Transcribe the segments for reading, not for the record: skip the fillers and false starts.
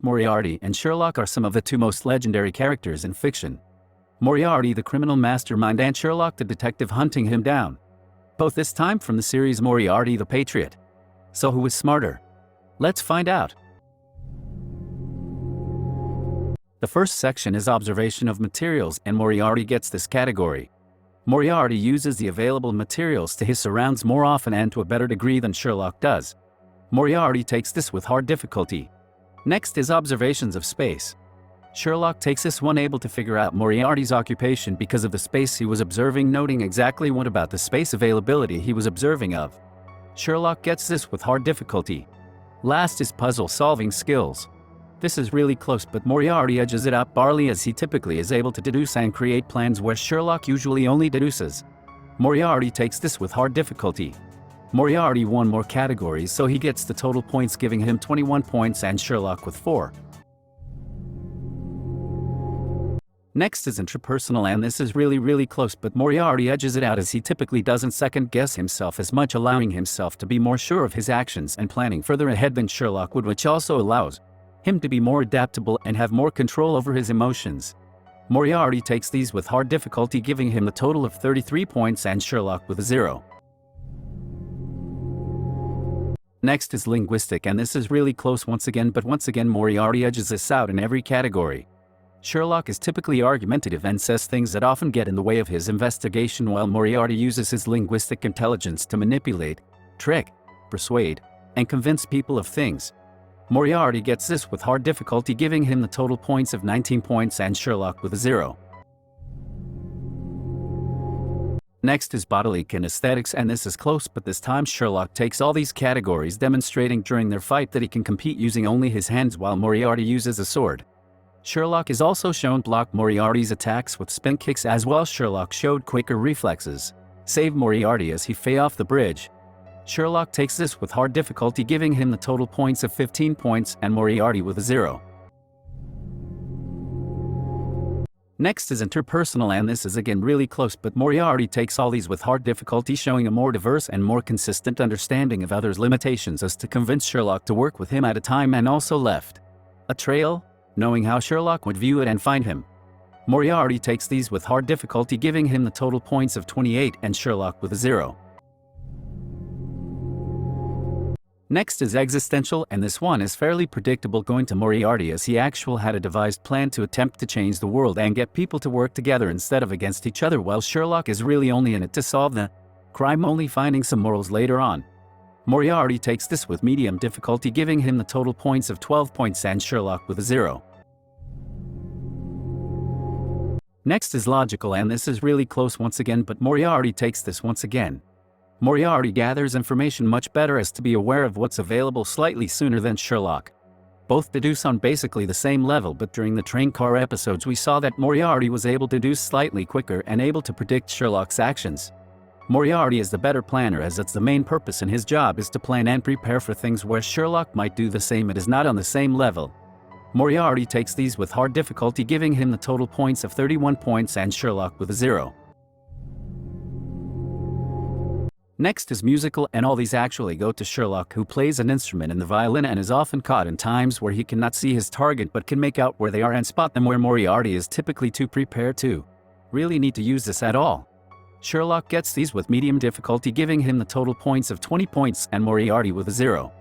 Moriarty and Sherlock are some of the two most legendary characters in fiction. Moriarty, the criminal mastermind, and Sherlock, the detective hunting him down. Both this time from the series Moriarty the Patriot. So who is smarter? Let's find out. The first section is observation of materials, and Moriarty gets this category. Moriarty uses the available materials to his surrounds more often and to a better degree than Sherlock does. Moriarty takes this with hard difficulty. Next is observations of space. Sherlock takes this one, able to figure out Moriarty's occupation because of the space he was observing, noting exactly what about the space availability he was observing of. Sherlock gets this with hard difficulty. Last is puzzle solving skills. This is really close, but Moriarty edges it out barely, as he typically is able to deduce and create plans where Sherlock usually only deduces. Moriarty takes this with hard difficulty. Moriarty won more categories, so he gets the total points, giving him 21 points and Sherlock with 4. Next is interpersonal, and this is really close, but Moriarty edges it out as he typically doesn't second guess himself as much, allowing himself to be more sure of his actions and planning further ahead than Sherlock would, which also allows him to be more adaptable and have more control over his emotions. Moriarty takes these with hard difficulty, giving him a total of 33 points and Sherlock with a 0. Next is linguistic, and this is really close once again, but once again Moriarty edges this out in every category. Sherlock is typically argumentative and says things that often get in the way of his investigation, while Moriarty uses his linguistic intelligence to manipulate, trick, persuade, and convince people of things. Moriarty gets this with hard difficulty, giving him the total points of 19 points and Sherlock with a 0. Next is bodily kinesthetics, and this is close, but this time Sherlock takes all these categories, demonstrating during their fight that he can compete using only his hands while Moriarty uses a sword. Sherlock is also shown block Moriarty's attacks with spin kicks as well. Sherlock showed quicker reflexes, save Moriarty as he fell off the bridge. Sherlock takes this with hard difficulty, giving him the total points of 15 points and Moriarty with a 0. Next is interpersonal, and this is again really close, but Moriarty takes all these with hard difficulty, showing a more diverse and more consistent understanding of others' limitations as to convince Sherlock to work with him at a time, and also left a trail, knowing how Sherlock would view it and find him. Moriarty takes these with hard difficulty, giving him the total points of 28 and Sherlock with a 0. Next is existential, and this one is fairly predictable, going to Moriarty as he actually had a devised plan to attempt to change the world and get people to work together instead of against each other, while Sherlock is really only in it to solve the crime, only finding some morals later on. Moriarty takes this with medium difficulty, giving him the total points of 12 points and Sherlock with a 0. Next is logical, and this is really close once again, but Moriarty takes this once again. Moriarty gathers information much better as to be aware of what's available slightly sooner than Sherlock. Both deduce on basically the same level, but during the train car episodes we saw that Moriarty was able to deduce slightly quicker and able to predict Sherlock's actions. Moriarty is the better planner, as it's the main purpose in his job is to plan and prepare for things, where Sherlock might do the same. It is not on the same level. Moriarty takes these with hard difficulty, giving him the total points of 31 points and Sherlock with a 0. Next is musical, and all these actually go to Sherlock, who plays an instrument in the violin and is often caught in times where he cannot see his target but can make out where they are and spot them, where Moriarty is typically too prepared to really need to use this at all. Sherlock gets these with medium difficulty, giving him the total points of 20 points and Moriarty with a 0.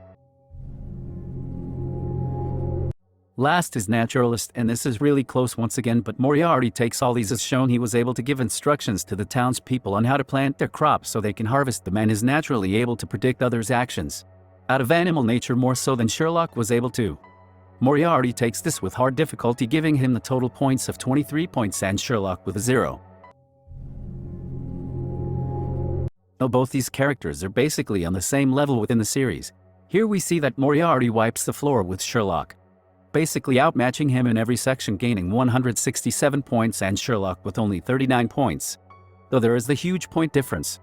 Last is naturalist, and this is really close once again, but Moriarty takes all these as shown. He was able to give instructions to the townspeople on how to plant their crops so they can harvest them, and is naturally able to predict others' actions out of animal nature more so than Sherlock was able to. Moriarty takes this with hard difficulty, giving him the total points of 23 points and Sherlock with a 0. Though both these characters are basically on the same level within the series, here we see that Moriarty wipes the floor with Sherlock, basically outmatching him in every section, gaining 167 points and Sherlock with only 39 points. Though there is the huge point difference.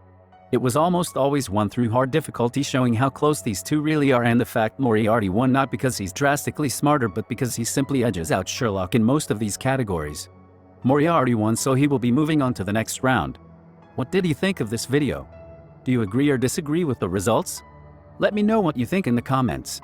It was almost always won through hard difficulty, showing how close these two really are, and the fact Moriarty won not because he's drastically smarter but because he simply edges out Sherlock in most of these categories. Moriarty won, so he will be moving on to the next round. What did you think of this video? Do you agree or disagree with the results? Let me know what you think in the comments.